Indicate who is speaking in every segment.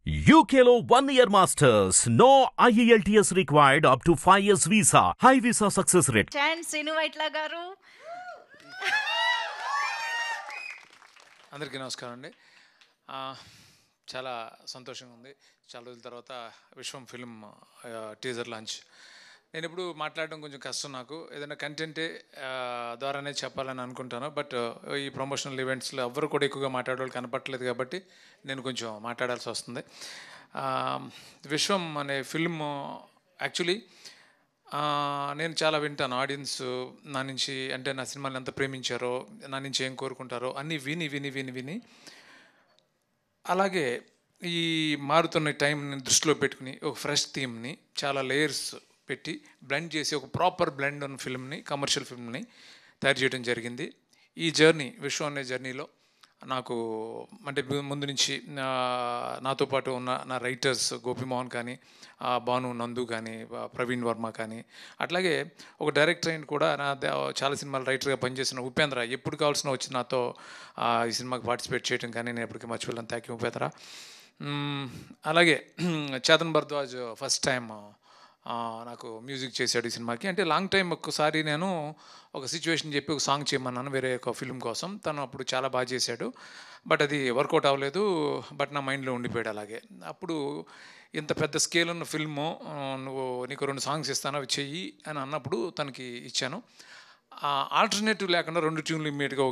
Speaker 1: UKLO 1 year masters. No IELTS required up to 5 years visa. High visa success rate.
Speaker 2: చాండ్ Srinu Vaitla గారు.
Speaker 3: అందరికీ నమస్కారం అండి. చాలా సంతోషంగా ఉంది. చాలా రోజుల తర్వాత విశ్వం ఫిల్మ్ టీజర్ లాంచ్. నేను ఇప్పుడు మాట్లాడడం కొంచెం కష్టం, నాకు ఏదైనా కంటెంటే ద్వారానే చెప్పాలని అనుకుంటాను. బట్ ఈ ప్రమోషనల్ ఈవెంట్స్లో ఎవ్వరు కూడా ఎక్కువగా మాట్లాడేవాళ్ళు కనపట్లేదు కాబట్టి నేను కొంచెం మాట్లాడాల్సి వస్తుంది. విశ్వం అనే ఫిల్మ్ యాక్చువల్లీ నేను చాలా వింటాను. ఆడియన్స్ నా నుంచి, అంటే నా సినిమాని ఎంత ప్రేమించారో, నా నుంచి ఏం కోరుకుంటారో అన్నీ విని విని విని విని అలాగే ఈ మారుతున్న టైంని దృష్టిలో పెట్టుకుని ఒక ఫ్రెష్ థీమ్ని చాలా లేయర్స్ పెట్టి బ్లెండ్ చేసి ఒక ప్రాపర్ బ్లెండ్ ఉన్న ఫిల్మ్ని, కమర్షియల్ ఫిల్మ్ని తయారు చేయడం జరిగింది. ఈ జర్నీ, విశ్వం అనే జర్నీలో నాకు అంటే ముందు నుంచి నాతో పాటు ఉన్న నా రైటర్స్ గోపిమోహన్ కానీ, భాను నందు కానీ, ప్రవీణ్ వర్మ కానీ, అట్లాగే ఒక డైరెక్టర్ అయిన కూడా నా చాలా సినిమాలు రైటర్గా పనిచేసిన ఉపేంద్ర ఎప్పుడు కావాల్సిన వచ్చి నాతో ఈ సినిమాకి పార్టిసిపేట్ చేయడం కానీ నేను ఎప్పటికీ మర్చిపోలేను. Thank you Upendra. అలాగే చేతన్ భరద్వాజ్ ఫస్ట్ టైం నాకు మ్యూజిక్ చేశాడు ఈ సినిమాకి. అంటే లాంగ్ టైం ఒక్కసారి నేను ఒక సిచ్యువేషన్ చెప్పి ఒక సాంగ్ చేయమన్నాను వేరే ఒక ఫిల్మ్ కోసం. తను అప్పుడు చాలా బాగా చేశాడు, బట్ అది వర్కౌట్ అవ్వలేదు. బట్ నా మైండ్లో ఉండిపోయాడు అలాగే. అప్పుడు ఇంత పెద్ద స్కేల్ ఉన్న ఫిల్ము, నీకు 2 సాంగ్స్ ఇస్తాను అవి చెయ్యి అని అన్నప్పుడు తనకి ఇచ్చాను. ఆల్టర్నేటివ్ లేకుండా 2 ట్యూన్లు ఇమ్మీడియట్గా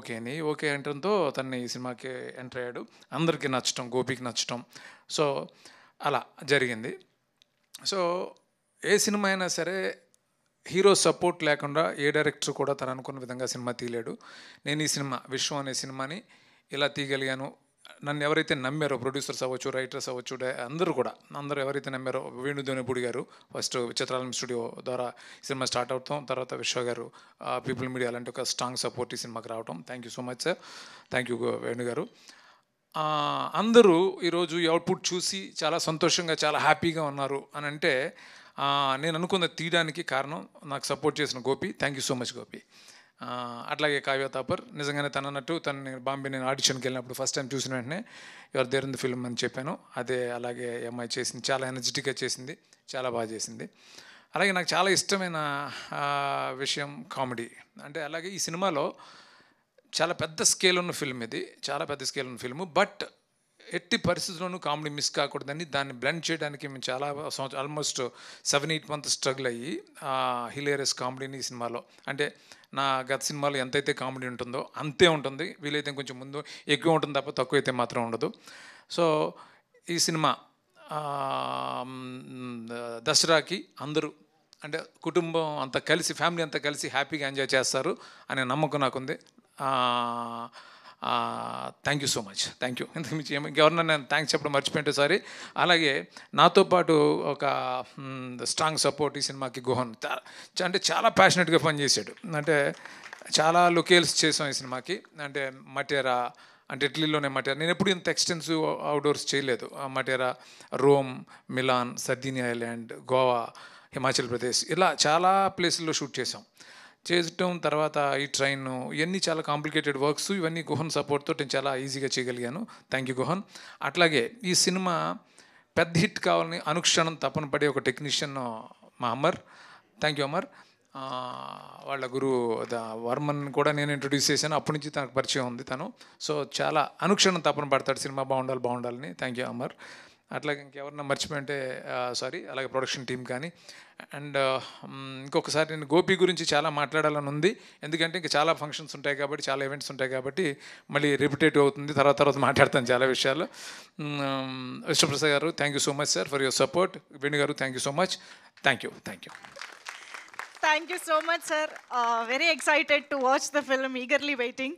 Speaker 3: ఓకే అనడంతో తనని ఈ సినిమాకి ఎంటర్ అయ్యాడు. అందరికీ నచ్చటం, గోపికి నచ్చటం, సో అలా జరిగింది. సో ఏ సినిమా అయినా సరే హీరో సపోర్ట్ లేకుండా ఏ డైరెక్టర్ కూడా తను అనుకున్న విధంగా సినిమా తీయలేడు. నేను ఈ సినిమా విశ్వం అనే సినిమాని ఇలా తీయగలిగాను. నన్ను ఎవరైతే నమ్మారో, ప్రొడ్యూసర్స్ అవ్వచ్చు, రైటర్స్ అవ్వచ్చు, అందరూ ఎవరైతే నమ్మారో, వేణుధోనిపూడి గారు ఫస్ట్ చిత్రాలం స్టూడియో ద్వారా సినిమా స్టార్ట్ అవుతాం, తర్వాత విశ్వ గారు పీపుల్ మీడియా లాంటి ఒక స్ట్రాంగ్ సపోర్ట్ ఈ సినిమాకి రావటం. Thank you so much sir. Thank you Venu గారు. అందరూ ఈరోజు ఈ అవుట్పుట్ చూసి చాలా సంతోషంగా, చాలా హ్యాపీగా ఉన్నారు అని అంటే నేను అనుకున్న తీయడానికి కారణం నాకు సపోర్ట్ చేసిన Gopi. Thank you so much Gopi. అట్లాగే కావ్య తాపర్, నిజంగానే తను అన్నట్టు బాంబే నేను ఆడిషన్కి వెళ్ళినప్పుడు ఫస్ట్ టైం చూసిన వెంటనే you're there in the film అని చెప్పాను. అదే అలాగే అమ్మాయి చేసింది, చాలా ఎనర్జెటిక్గా చేసింది, చాలా బాగా చేసింది. అలాగే నాకు చాలా ఇష్టమైన విషయం కామెడీ. అంటే అలాగే ఈ సినిమాలో చాలా పెద్ద స్కేల్ ఉన్న ఫిల్మ్, ఇది చాలా పెద్ద స్కేల్ ఉన్న ఫిల్ము, బట్ ఎట్టి పరిస్థితుల్లోనూ కామెడీ మిస్ కాకూడదని దాన్ని బ్లెండ్ చేయడానికి మేము చాలా ఆల్మోస్ట్ 7-8 మంత్స్ స్ట్రగుల్ అయ్యి హిలేరియస్ కామెడీని ఈ సినిమాలో, అంటే నా గత సినిమాలో ఎంతైతే కామెడీ ఉంటుందో అంతే ఉంటుంది, వీలైతే కొంచెం ముందు ఎక్కువ ఉంటుంది తప్ప తక్కువ అయితే మాత్రం ఉండదు. సో ఈ సినిమా దసరాకి అందరూ, అంటే కుటుంబం అంతా కలిసి, ఫ్యామిలీ అంతా కలిసి హ్యాపీగా ఎంజాయ్ చేస్తారు అనే నమ్మకం నాకుంది. Thank you so much. Thank you. ఇంతకుమించి ఇంకెవరన్నా నేను థ్యాంక్స్ చెప్పడం మర్చిపోయింటే సారీ. అలాగే నాతో పాటు ఒక స్ట్రాంగ్ సపోర్ట్ ఈ సినిమాకి గుహన్, అంటే చాలా ప్యాషనెట్గా పనిచేశాడు. అంటే చాలా లొకేల్స్ చేసాం ఈ సినిమాకి. అంటే మటేరా, అంటే ఇటలీలోనే మటేరా, నేను ఎప్పుడు ఇంత ఎక్స్టెన్సివ్ అవుట్డోర్స్ చేయలేదు. Matera, Rome, Milan, Sardinia island, Goa, Himachal Pradesh, ఇలా చాలా ప్లేసుల్లో షూట్ చేసాం. చేయటం తర్వాత ఈ ట్రైన్, ఇవన్నీ చాలా కాంప్లికేటెడ్ వర్క్స్. ఇవన్నీ గుహన్ సపోర్ట్తో నేను చాలా ఈజీగా చేయగలిగాను. Thank you Guhan. అట్లాగే ఈ సినిమా పెద్ద హిట్ కావాలని అనుక్షణం తపన పడే ఒక టెక్నీషియన్ మా అమర్. Thank you Amar. వాళ్ళ గురువు వర్మన్ కూడా నేను ఇంట్రొడ్యూస్ చేశాను, అప్పటి నుంచి తనకు పరిచయం ఉంది తను. సో చాలా అనుక్షణం తపన పడతాడు సినిమా బాగుండాలని. Thank you Amar. అట్లాగే ఇంకెవరన్నా మర్చిపోయింటే సారీ. అలాగే ప్రొడక్షన్ టీం కానీ. అండ్ ఇంకొకసారి నేను గోపి గురించి చాలా మాట్లాడాలని ఉంది, ఎందుకంటే ఇంకా చాలా ఫంక్షన్స్ ఉంటాయి కాబట్టి, చాలా ఈవెంట్స్ ఉంటాయి కాబట్టి మళ్ళీ రిపిటేటివ్ అవుతుంది. తర్వాత మాట్లాడతాను చాలా విషయాలు. విశ్వప్రసాద్ గారు, thank you so much sir for your support. Venu గారు, thank you so much. Thank you.
Speaker 2: Thank you so much, sir. Very excited to watch the film, eagerly waiting.